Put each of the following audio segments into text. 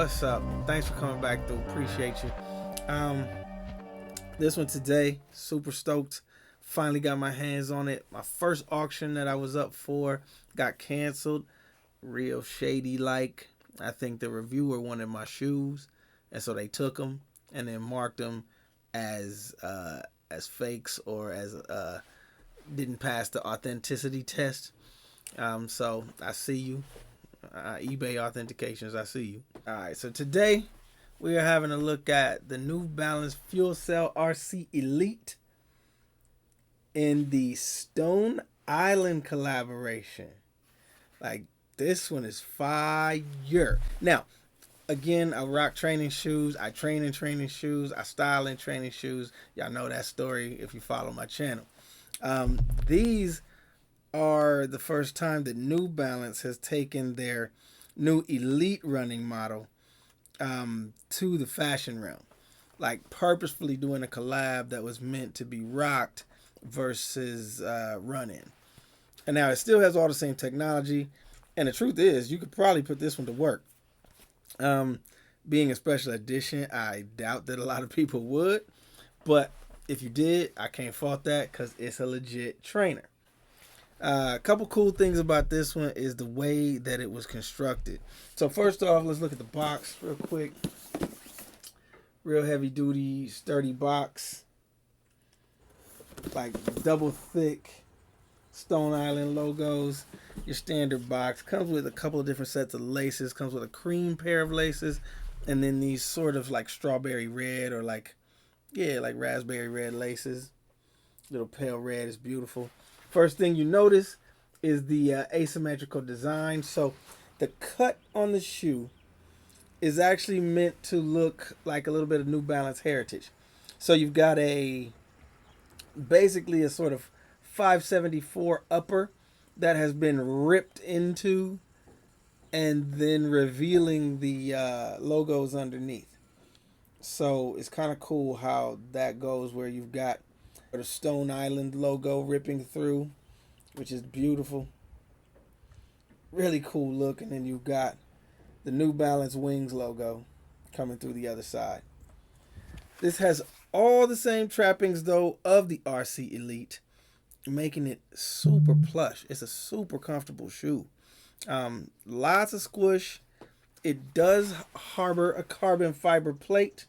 What's up? Thanks for coming back through. Appreciate you. Um, this one today, super stoked. Finally got my hands on it. My first auction that I was up for got canceled. Real shady like. I think the reviewer wanted my shoes, and so they took them and then marked them as fakes or as didn't pass the authenticity test. So I see you. eBay authentications, I see you. All right, so today we are having a look at the New Balance Fuel Cell RC Elite in the Stone Island collaboration. Like, this one is fire. Now, again, I rock training shoes. I train in training shoes. I style in training shoes. Y'all know that story if you follow my channel. These are the first time that New Balance has taken their new Elite running model to the fashion realm. Like, purposefully doing a collab that was meant to be rocked versus run-in. And now it still has all the same technology. And the truth is, you could probably put this one to work. Being a special edition, I doubt that a lot of people would. But if you did, I can't fault that because it's a legit trainer. A couple cool things about this one is the way that it was constructed. So first off, let's look at the box real quick. Real heavy duty, sturdy box. Like double thick Stone Island logos. Your standard box. Comes with a couple of different sets of laces. Comes with a cream pair of laces. And then these sort of like strawberry red or like raspberry red laces. Little pale red is beautiful. First thing you notice is the asymmetrical design. So the cut on the shoe is actually meant to look like a little bit of New Balance heritage. So you've got basically a sort of 574 upper that has been ripped into and then revealing the logos underneath. So it's kind of cool how that goes, where you've got the Stone Island logo ripping through, which is beautiful. Really cool look. And then you've got the New Balance Wings logo coming through the other side. This has all the same trappings, though, of the RC Elite, making it super plush. It's a super comfortable shoe. Lots of squish. It does harbor a carbon fiber plate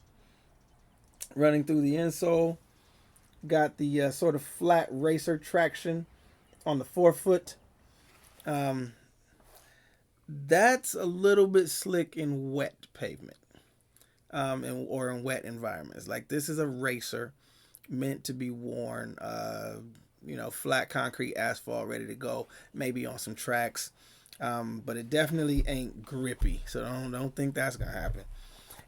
running through the insole. Got the sort of flat racer traction on the forefoot. That's a little bit slick in wet pavement or in wet environments. Like, this is a racer meant to be worn, flat concrete asphalt ready to go, maybe on some tracks. But it definitely ain't grippy. So don't think that's going to happen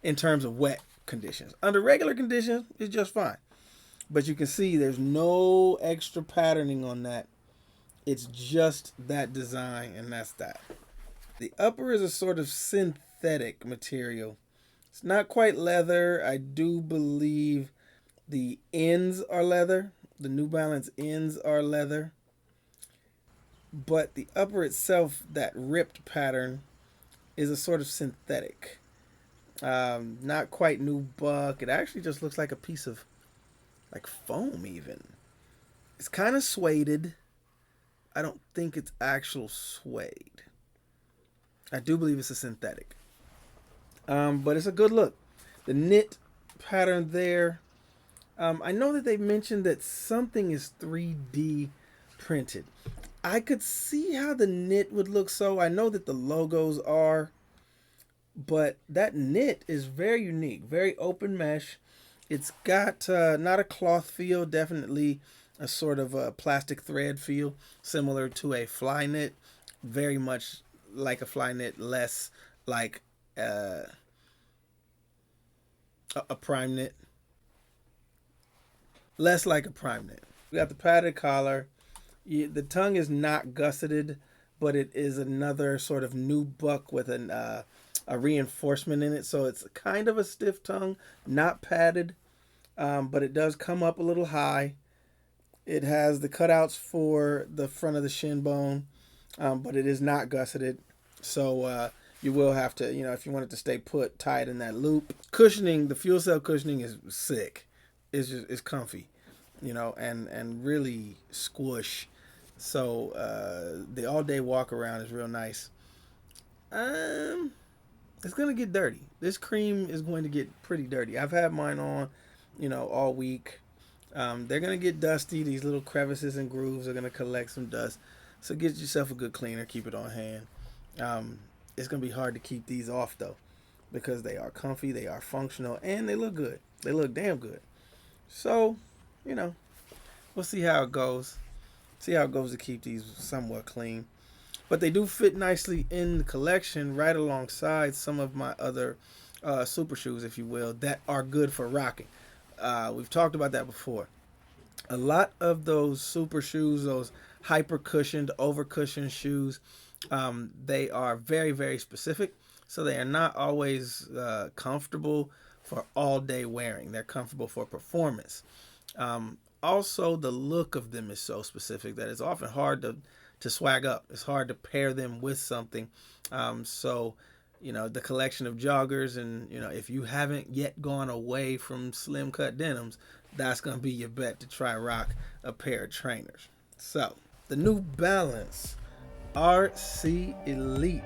in terms of wet conditions. Under regular conditions, it's just fine. But you can see there's no extra patterning on that. It's just that design, and that's that. The upper is a sort of synthetic material. It's not quite leather. I do believe the ends are leather. The New Balance ends are leather. But the upper itself, that ripped pattern, is a sort of synthetic. Not quite nubuck. It actually just looks like a piece of like foam even. It's kind of suede. I don't think it's actual suede. I do believe it's a synthetic. But it's a good look. The knit pattern there. I know that they mentioned that something is 3D printed. I could see how the knit would look so. I know that the logos are. But that knit is very unique. Very open mesh. It's got not a cloth feel, definitely a sort of a plastic thread feel, similar to a fly knit. Very much like a fly knit, less like a prime knit. Less like a prime knit. We got the padded collar. The tongue is not gusseted, but it is another sort of nubuck with a reinforcement in it, so it's kind of a stiff tongue, not padded, but it does come up a little high. It has the cutouts for the front of the shin bone, but it is not gusseted, so you will have to, you know, if you want it to stay put, tie it in that loop. Cushioning, the fuel cell cushioning is sick. It's comfy, you know, and really squish. So the all day walk around is real nice. It's gonna get dirty. This cream is going to get pretty dirty. I've had mine on, you know, all week. They're gonna get dusty. These little crevices and grooves are gonna collect some dust. So get yourself a good cleaner. Keep it on hand. It's gonna be hard to keep these off though, because they are comfy, they are functional, and they look good. They look damn good. So, you know, we'll see how it goes. See how it goes to keep these somewhat clean. But they do fit nicely in the collection right alongside some of my other super shoes, if you will, that are good for rocking. We've talked about that before. A lot of those super shoes, those hyper cushioned, over cushioned shoes, they are very, very specific. So they are not always comfortable for all day wearing. They're comfortable for performance. Also, the look of them is so specific that it's often hard to swag up. It's hard to pair them with something. So, you know, the collection of joggers, and, you know, if you haven't yet gone away from slim cut denims, that's going to be your bet to try rock a pair of trainers. So, the New Balance RC Elite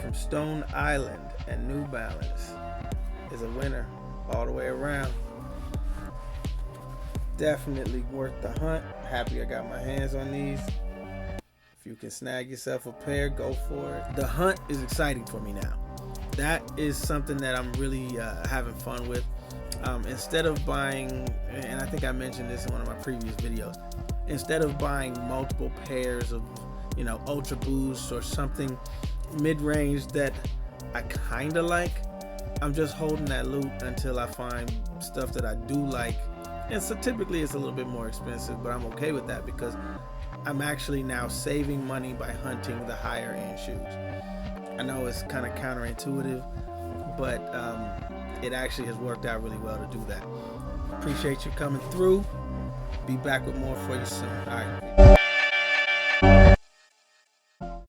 from Stone Island and New Balance is a winner all the way around. Definitely worth the hunt. Happy I got my hands on these. If you can snag yourself a pair, go for it. The hunt is exciting for me now. That is something that I'm really having fun with. Instead of buying, and I think I mentioned this in one of my previous videos, instead of buying multiple pairs of, you know, Ultra Boosts or something mid-range that I kind of like, I'm just holding that loot until I find stuff that I do like. And so typically it's a little bit more expensive, but I'm okay with that because I'm actually now saving money by hunting the higher end shoes. I know it's kind of counterintuitive, but it actually has worked out really well to do that. Appreciate you coming through. Be back with more for you soon. All right.